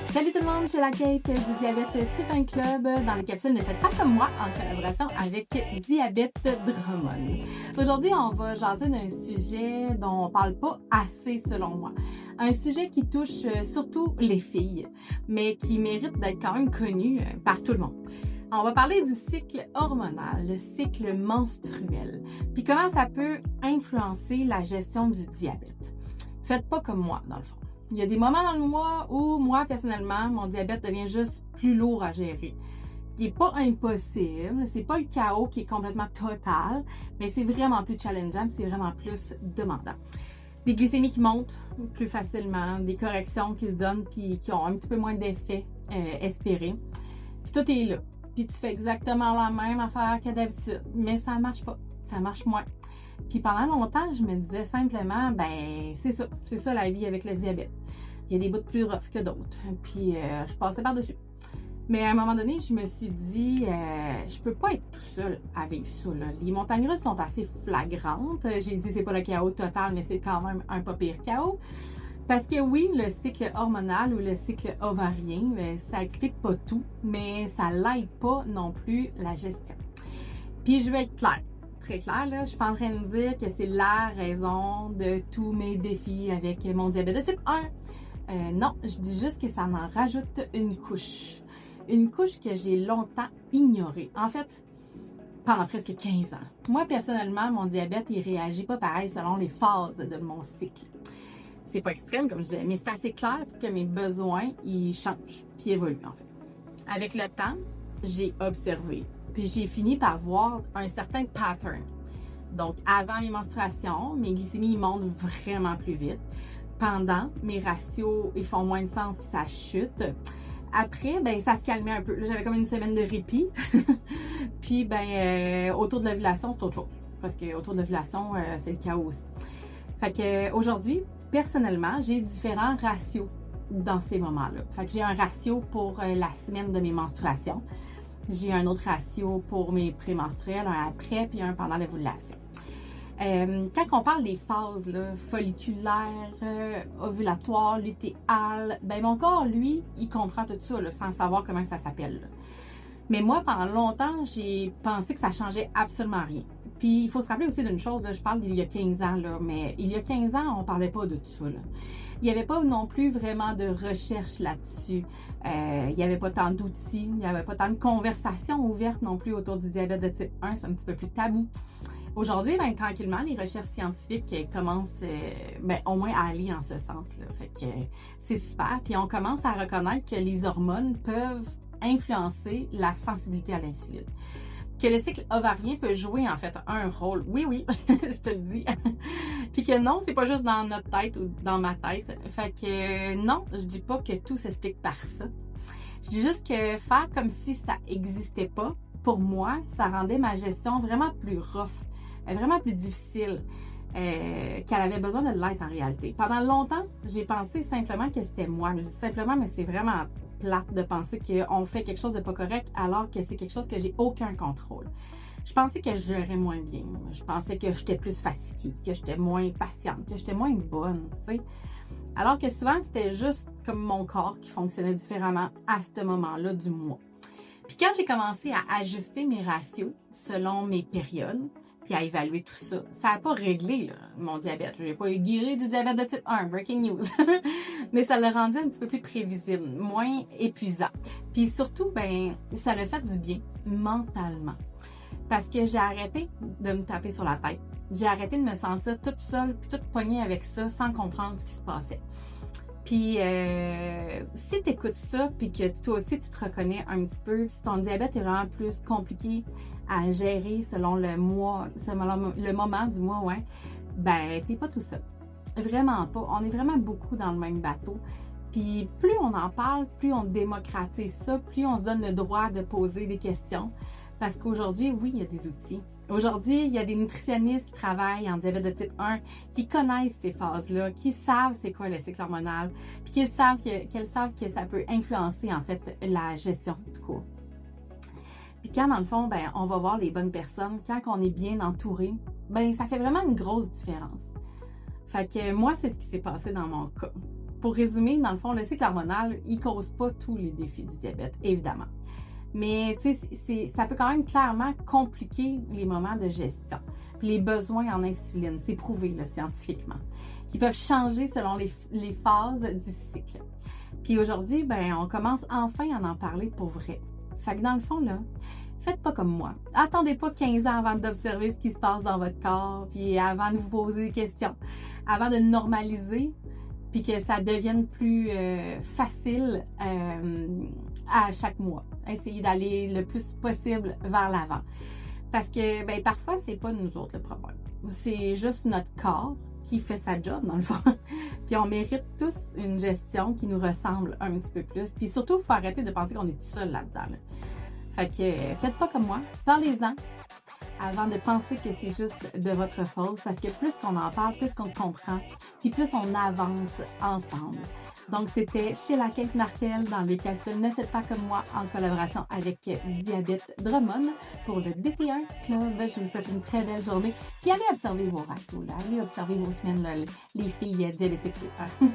Salut tout le monde, c'est la Kate du Diabète Type 1 Club dans les capsules Ne faites pas comme moi en collaboration avec Diabète Drummond. Aujourd'hui, on va jaser d'un sujet dont on parle pas assez selon moi. Un sujet qui touche surtout les filles, mais qui mérite d'être quand même connu par tout le monde. On va parler du cycle hormonal, le cycle menstruel, puis comment ça peut influencer la gestion du diabète. Faites pas comme moi, dans le fond. Il y a des moments dans le mois où, moi, personnellement, mon diabète devient juste plus lourd à gérer. Il n'est pas impossible, c'est pas le chaos qui est complètement total, mais c'est vraiment plus challengeant, c'est vraiment plus demandant. Des glycémies qui montent plus facilement, des corrections qui se donnent puis qui ont un petit peu moins d'effet espéré. Puis tout est là. Puis tu fais exactement la même affaire que d'habitude, mais ça marche pas, ça marche moins. Puis pendant longtemps, je me disais simplement, c'est ça la vie avec le diabète. Il y a des bouts plus rough que d'autres. Puis je passais par-dessus. Mais à un moment donné, je me suis dit, je peux pas être tout seul à vivre ça, là. Les montagnes russes sont assez flagrantes. J'ai dit, c'est pas le chaos total, mais c'est quand même un pas pire chaos. Parce que oui, le cycle hormonal ou le cycle ovarien, ça explique pas tout, mais ça l'aide pas non plus la gestion. Puis je vais être claire. Très clair, là, je suis pas en train de dire que c'est la raison de tous mes défis avec mon diabète de type 1. Non, je dis juste que ça en rajoute une couche. Une couche que j'ai longtemps ignorée. En fait, pendant presque 15 ans. Moi, personnellement, mon diabète, il réagit pas pareil selon les phases de mon cycle. C'est pas extrême, comme je disais, mais c'est assez clair pour que mes besoins, ils changent, puis évoluent, en fait. Avec le temps, j'ai observé. Puis j'ai fini par voir un certain pattern. Donc, avant mes menstruations, mes glycémies montent vraiment plus vite. Pendant, mes ratios, ils font moins de sens, ça chute. Après, ça se calmait un peu. Là, j'avais comme une semaine de répit. Puis, autour de l'ovulation, c'est autre chose. Parce qu'autour de l'ovulation, c'est le chaos aussi. Fait que aujourd'hui, personnellement, j'ai différents ratios dans ces moments-là. Fait que j'ai un ratio pour la semaine de mes menstruations. J'ai un autre ratio pour mes prémenstruels, un après, puis un pendant l'ovulation. Quand on parle des phases là, folliculaires, ovulatoires, lutéales, mon corps, lui, il comprend tout ça là, sans savoir comment ça s'appelle. Là. Mais moi, pendant longtemps, j'ai pensé que ça changeait absolument rien. Puis, il faut se rappeler aussi d'une chose, là, je parle d'il y a 15 ans, là, mais il y a 15 ans, on parlait pas de tout ça. Là. Il n'y avait pas non plus vraiment de recherche là-dessus. Il n'y avait pas tant d'outils, il n'y avait pas tant de conversations ouvertes non plus autour du diabète de type 1, c'est un petit peu plus tabou. Aujourd'hui, tranquillement, les recherches scientifiques commencent au moins à aller en ce sens-là. Fait que c'est super. Puis on commence à reconnaître que les hormones peuvent influencer la sensibilité à l'insuline. Que le cycle ovarien peut jouer en fait un rôle. Oui, je te le dis. Puis que non, c'est pas juste dans notre tête ou dans ma tête. Fait que non, je dis pas que tout s'explique par ça. Je dis juste que faire comme si ça existait pas, pour moi, ça rendait ma gestion vraiment plus rough, vraiment plus difficile. Qu'elle avait besoin de l'être en réalité. Pendant longtemps, j'ai pensé simplement que c'était moi. Je dis simplement, mais c'est vraiment plate de penser qu'on fait quelque chose de pas correct alors que c'est quelque chose que j'ai aucun contrôle. Je pensais que je gérais moins bien. Je pensais que j'étais plus fatiguée, que j'étais moins patiente, que j'étais moins bonne, tu sais. Alors que souvent, c'était juste comme mon corps qui fonctionnait différemment à ce moment-là du mois. Puis quand j'ai commencé à ajuster mes ratios selon mes périodes, puis à évaluer tout ça, ça n'a pas réglé là, mon diabète. Je n'ai pas guéri du diabète de type 1, breaking news. Mais ça l'a rendu un petit peu plus prévisible, moins épuisant. Puis surtout, ça l'a fait du bien mentalement. Parce que j'ai arrêté de me taper sur la tête. J'ai arrêté de me sentir toute seule, puis toute poignée avec ça, sans comprendre ce qui se passait. Puis, si tu écoutes ça, puis que toi aussi tu te reconnais un petit peu, si ton diabète est vraiment plus compliqué à gérer selon le mois, selon le moment du mois, t'es pas tout seul. Vraiment pas. On est vraiment beaucoup dans le même bateau. Puis, plus on en parle, plus on démocratise ça, plus on se donne le droit de poser des questions. Parce qu'aujourd'hui, oui, il y a des outils. Aujourd'hui, il y a des nutritionnistes qui travaillent en diabète de type 1, qui connaissent ces phases-là, qui savent c'est quoi le cycle hormonal, puis qu'elles savent que ça peut influencer en fait la gestion du cours. Puis quand dans le fond, on va voir les bonnes personnes, quand on est bien entouré, ça fait vraiment une grosse différence. Fait que moi, c'est ce qui s'est passé dans mon cas. Pour résumer, dans le fond, le cycle hormonal, il cause pas tous les défis du diabète, évidemment. Mais tu sais, ça peut quand même clairement compliquer les moments de gestion. Puis les besoins en insuline, c'est prouvé là, scientifiquement, qui peuvent changer selon les phases du cycle. Puis aujourd'hui, ben, on commence enfin à en parler pour vrai. Fait que dans le fond, là, faites pas comme moi. Attendez pas 15 ans avant d'observer ce qui se passe dans votre corps, puis avant de vous poser des questions, avant de normaliser, puis que ça devienne plus facile à chaque mois. Essayez d'aller le plus possible vers l'avant. Parce que ben, parfois, c'est pas nous autres le problème. C'est juste notre corps qui fait sa job, dans le fond. Puis on mérite tous une gestion qui nous ressemble un petit peu plus. Puis surtout, il faut arrêter de penser qu'on est tout seul là-dedans. Là. Fait que faites pas comme moi. Parlez-en avant de penser que c'est juste de votre faute. Parce que plus qu'on en parle, plus qu'on comprend, puis plus on avance ensemble. Donc, c'était chez la Kate Martel dans les capsules Ne faites pas comme moi en collaboration avec Diabète Drummond pour le DT1 Club. Je vous souhaite une très belle journée. Puis allez observer vos ratios, là. Allez observer vos semaines, là, les filles diabétiques type 1.